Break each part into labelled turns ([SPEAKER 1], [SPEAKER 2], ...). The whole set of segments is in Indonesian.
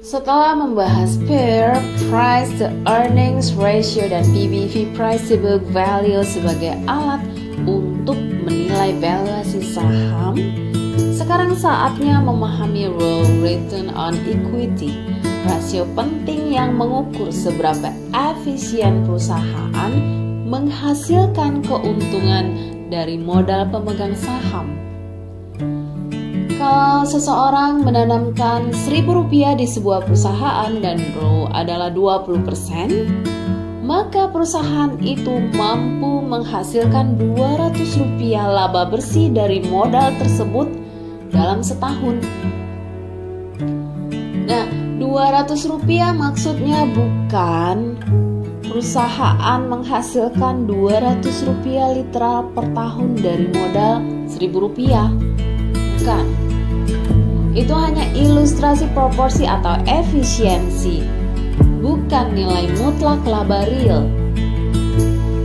[SPEAKER 1] Setelah membahas PER, Price to Earnings Ratio dan PBV, Price to Book Value sebagai alat untuk menilai valuasi saham, sekarang saatnya memahami Raw Return on Equity, rasio penting yang mengukur seberapa efisien perusahaan menghasilkan keuntungan dari modal pemegang saham. Kalau seseorang menanamkan Rp1.000 di sebuah perusahaan dan ROE adalah 20%, maka perusahaan itu mampu menghasilkan Rp200 laba bersih dari modal tersebut dalam setahun. Nah, Rp200 maksudnya bukan perusahaan menghasilkan Rp200 literal per tahun dari modal Rp1.000. Bukan. Itu hanya ilustrasi proporsi atau efisiensi, bukan nilai mutlak laba real.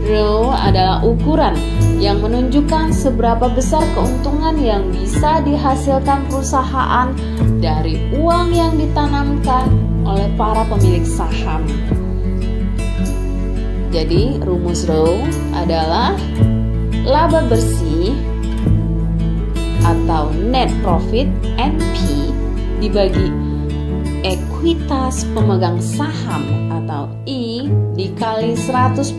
[SPEAKER 1] ROE adalah ukuran yang menunjukkan seberapa besar keuntungan yang bisa dihasilkan perusahaan dari uang yang ditanamkan oleh para pemilik saham. Jadi, rumus ROE adalah laba bersih atau net profit NP dibagi ekuitas pemegang saham atau I dikali 100%.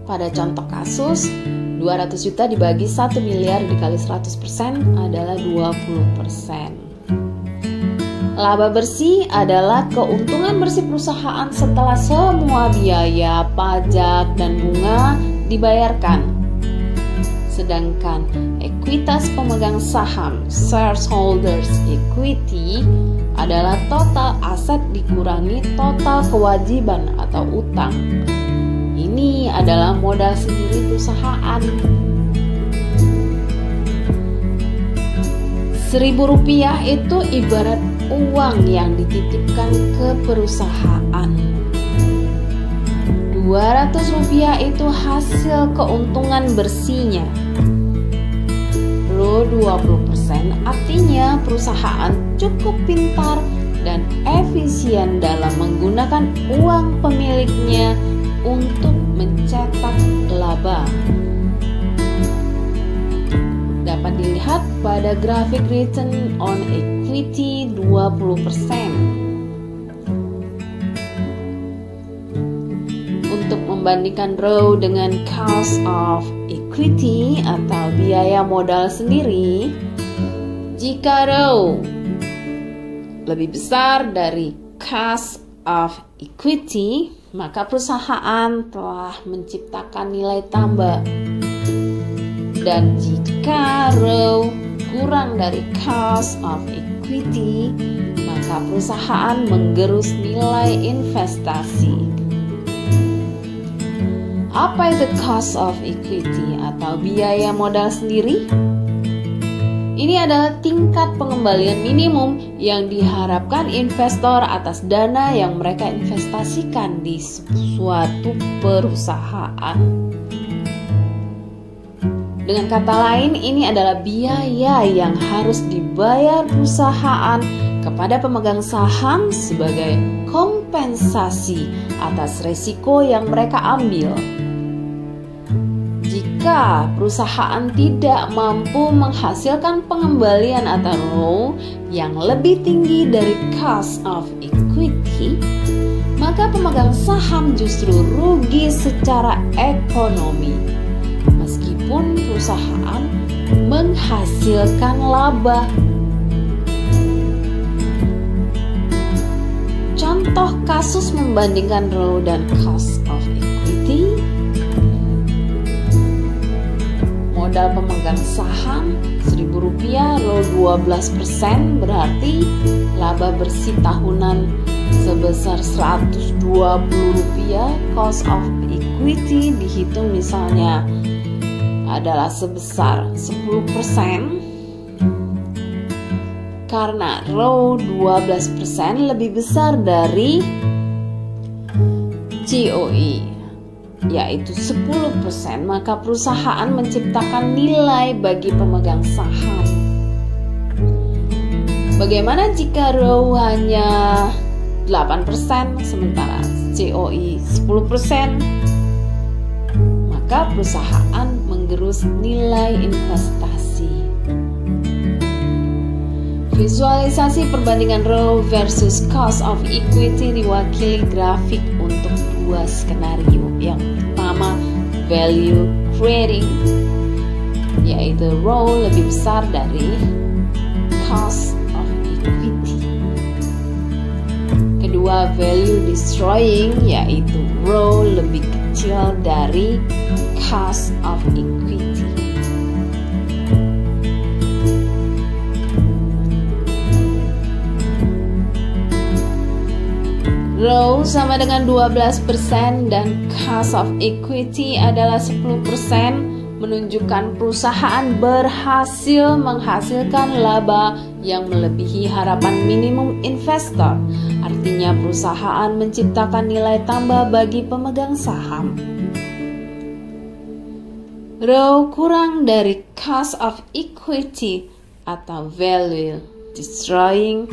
[SPEAKER 1] Pada contoh kasus, 200 juta dibagi 1 miliar dikali 100% adalah 20%. Laba bersih adalah keuntungan bersih perusahaan setelah semua biaya, pajak, dan bunga dibayarkan. Sedangkan ekuitas pemegang saham, shareholders equity, adalah total aset dikurangi total kewajiban atau utang. Ini adalah modal sendiri perusahaan. Rp1.000 itu ibarat uang yang dititipkan ke perusahaan. Rp200 itu hasil keuntungan bersihnya. ROE 20% artinya perusahaan cukup pintar dan efisien dalam menggunakan uang pemiliknya untuk mencetak laba. Dapat dilihat pada grafik return on equity 20%. Untuk membandingkan ROE dengan cost of equity atau biaya modal sendiri, jika ROE lebih besar dari cost of equity, maka perusahaan telah menciptakan nilai tambah. Dan jika ROE kurang dari cost of equity, maka perusahaan menggerus nilai investasi. Apa itu cost of equity atau biaya modal sendiri? Ini adalah tingkat pengembalian minimum yang diharapkan investor atas dana yang mereka investasikan di suatu perusahaan. Dengan kata lain, ini adalah biaya yang harus dibayar perusahaan kepada pemegang saham sebagai kompensasi atas resiko yang mereka ambil. Jika perusahaan tidak mampu menghasilkan pengembalian atau ROE yang lebih tinggi dari cost of equity, maka pemegang saham justru rugi secara ekonomi, meskipun perusahaan menghasilkan laba. Contoh kasus membandingkan ROE dan cost of equity. Modal pemegang saham Rp1.000, ROE 12%, berarti laba bersih tahunan sebesar Rp120. Cost of equity dihitung misalnya adalah sebesar 10%. Karena ROE 12% lebih besar dari COE, yaitu 10%, maka perusahaan menciptakan nilai bagi pemegang saham. Bagaimana jika row hanya 8% sementara COI 10%? Maka perusahaan menggerus nilai investasi. Visualisasi perbandingan row versus cost of equity diwakili grafik untuk dua skenario. Yang pertama, value creating, yaitu row lebih besar dari cost of equity. Kedua, value destroying, yaitu row lebih kecil dari cost of equity. Row sama dengan 12% dan cost of equity adalah 10%, menunjukkan perusahaan berhasil menghasilkan laba yang melebihi harapan minimum investor. Artinya perusahaan menciptakan nilai tambah bagi pemegang saham. Row kurang dari cost of equity atau value destroying.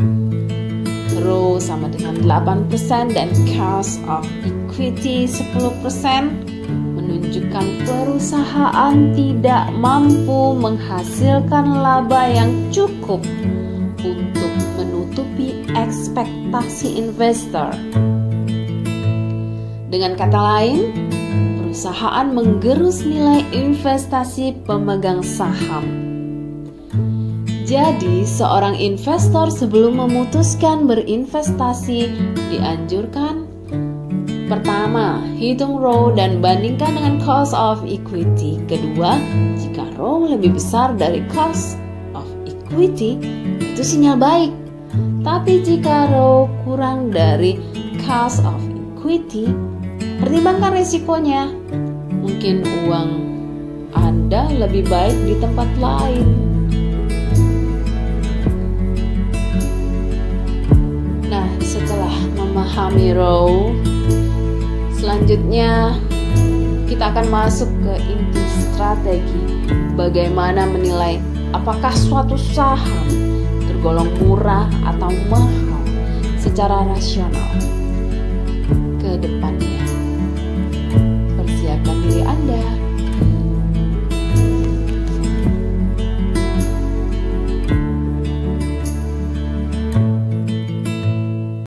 [SPEAKER 1] Row sama dengan 8% dan cost of equity 10%, menunjukkan perusahaan tidak mampu menghasilkan laba yang cukup untuk menutupi ekspektasi investor. Dengan kata lain, perusahaan menggerus nilai investasi pemegang saham. Jadi, seorang investor sebelum memutuskan berinvestasi dianjurkan: pertama, hitung row dan bandingkan dengan cost of equity. Kedua, jika row lebih besar dari cost of equity, itu sinyal baik. Tapi jika row kurang dari cost of equity, pertimbangkan risikonya. Mungkin uang Anda lebih baik di tempat lain. Nah, setelah memahami row, selanjutnya kita akan masuk ke inti strategi. Bagaimana menilai apakah suatu saham tergolong murah atau mahal secara rasional ke depan.